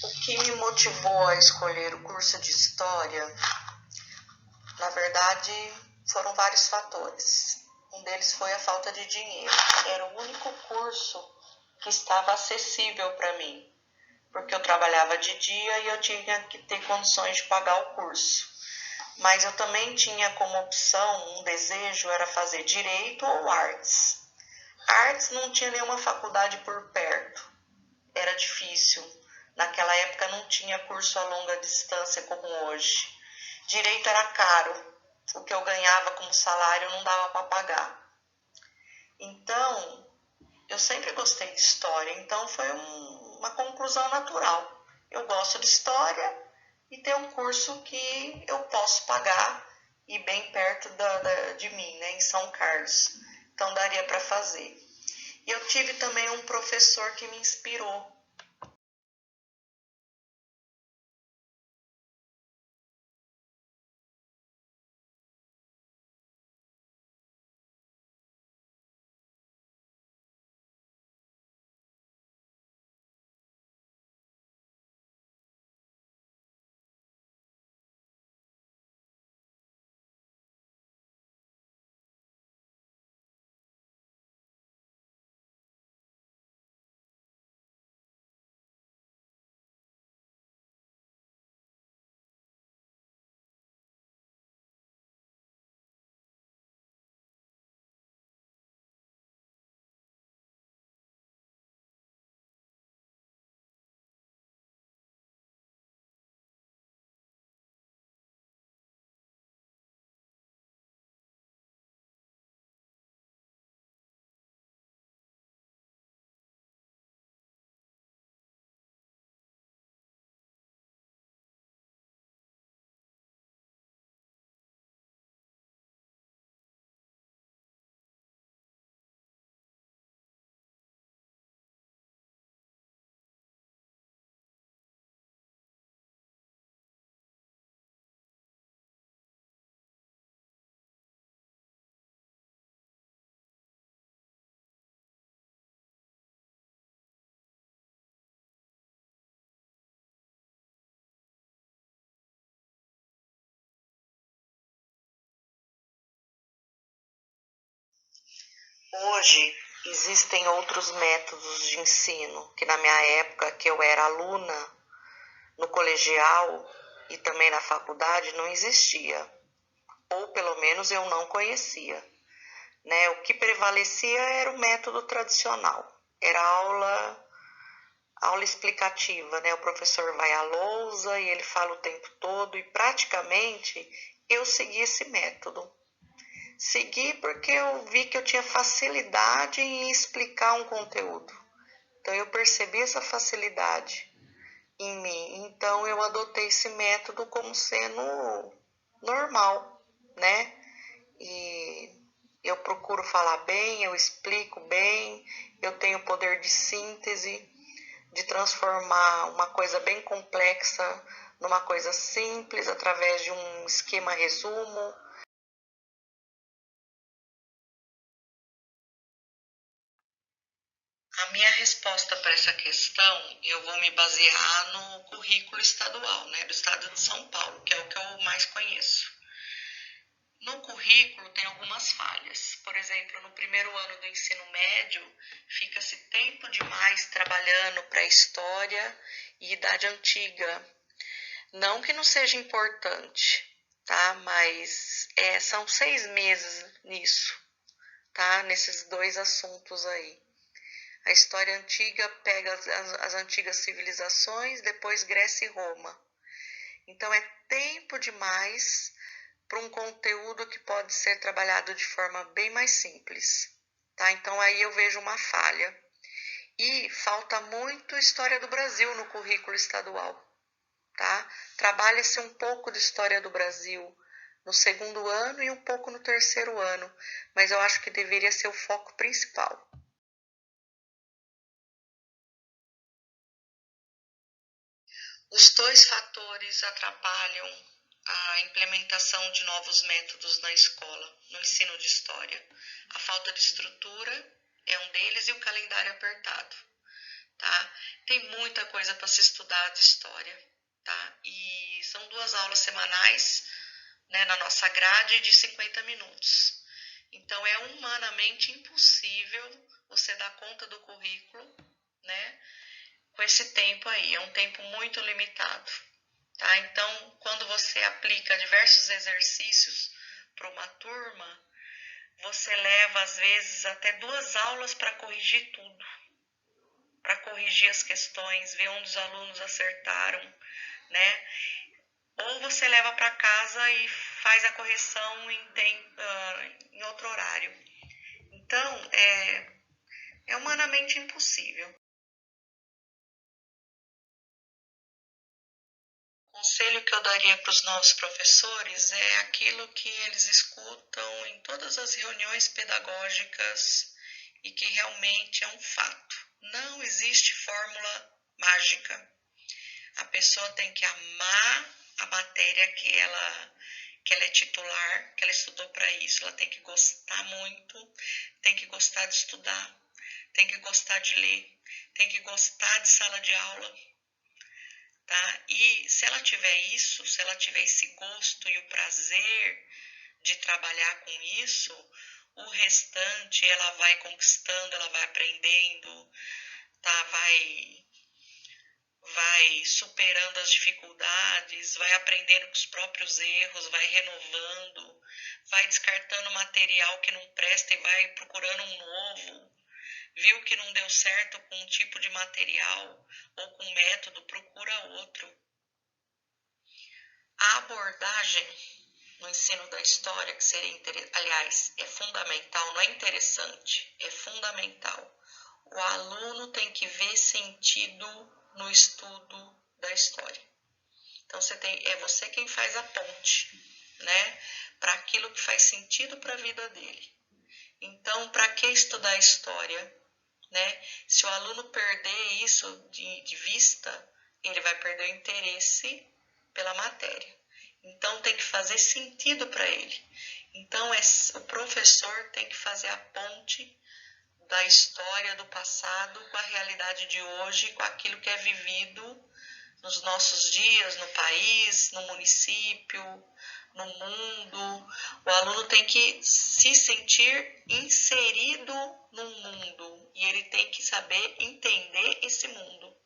O que me motivou a escolher o curso de História, na verdade, foram vários fatores. Um deles foi a falta de dinheiro. Era o único curso que estava acessível para mim, porque eu trabalhava de dia e eu tinha que ter condições de pagar o curso. Mas eu também tinha como opção, um desejo, era fazer Direito ou Artes. Artes não tinha nenhuma faculdade por perto, era difícil. Naquela época não tinha curso a longa distância como hoje. Direito era caro, o que eu ganhava como salário não dava para pagar. Então, eu sempre gostei de história, então foi uma conclusão natural. Eu gosto de história e ter um curso que eu posso pagar e bem perto de mim, né, em São Carlos. Então daria para fazer. E eu tive também um professor que me inspirou. Hoje existem outros métodos de ensino que na minha época, que eu era aluna no colegial e também na faculdade, não existia, ou pelo menos eu não conhecia. Né? O que prevalecia era o método tradicional, era aula explicativa, né? O professor vai à lousa e ele fala o tempo todo e praticamente eu segui esse método. Segui porque eu vi que eu tinha facilidade em explicar um conteúdo. Então eu percebi essa facilidade em mim. Então eu adotei esse método como sendo normal, né? E eu procuro falar bem, eu explico bem, eu tenho poder de síntese, de transformar uma coisa bem complexa numa coisa simples através de um esquema resumo. A minha resposta para essa questão, eu vou me basear no currículo estadual, né, do estado de São Paulo, que é o que eu mais conheço. No currículo tem algumas falhas. Por exemplo, no primeiro ano do ensino médio, fica-se tempo demais trabalhando para história e idade antiga. Não que não seja importante, tá? Mas são 6 meses nisso, tá? Nesses dois assuntos aí. A história antiga pega as antigas civilizações, depois Grécia e Roma. Então é tempo demais para um conteúdo que pode ser trabalhado de forma bem mais simples, tá? Então aí eu vejo uma falha. E falta muito história do Brasil no currículo estadual, tá? Trabalha-se um pouco de história do Brasil no segundo ano e um pouco no terceiro ano, mas eu acho que deveria ser o foco principal. Os dois fatores atrapalham a implementação de novos métodos na escola, no ensino de história. A falta de estrutura é um deles e o calendário apertado. tá? Tem muita coisa para se estudar de história, tá? E são 2 aulas semanais, né, na nossa grade de 50 minutos. Então, é humanamente impossível você dar conta do currículo, né, com esse tempo aí. É um tempo muito limitado, tá? Então, quando você aplica diversos exercícios para uma turma, você leva, às vezes, até 2 aulas para corrigir tudo, para corrigir as questões, ver onde os alunos acertaram, né? Ou você leva para casa e faz a correção em outro horário. Então, é humanamente impossível. O conselho que eu daria para os novos professores é aquilo que eles escutam em todas as reuniões pedagógicas e que realmente é um fato. Não existe fórmula mágica. A pessoa tem que amar a matéria que ela é titular, que ela estudou para isso. Ela tem que gostar muito, tem que gostar de estudar, tem que gostar de ler, tem que gostar de sala de aula, tá? E se ela tiver isso, se ela tiver esse gosto e o prazer de trabalhar com isso, o restante ela vai conquistando, ela vai aprendendo, tá? Vai superando as dificuldades, vai aprendendo com os próprios erros, vai renovando, vai descartando material que não presta e vai procurando um novo. Viu que não deu certo com um tipo de material ou com um método, procura outro. A abordagem no ensino da história, que seria, aliás, é fundamental, não é interessante, é fundamental. O aluno tem que ver sentido no estudo da história. Então, é você quem faz a ponte, né, para aquilo que faz sentido para a vida dele. Então, para que estudar história, né? Se o aluno perder isso de vista, ele vai perder o interesse pela matéria. Então, tem que fazer sentido para ele. Então, o professor tem que fazer a ponte da história do passado com a realidade de hoje, com aquilo que é vivido nos nossos dias, no país, no município, no mundo. O aluno tem que se sentir inserido no mundo e ele tem que saber entender esse mundo.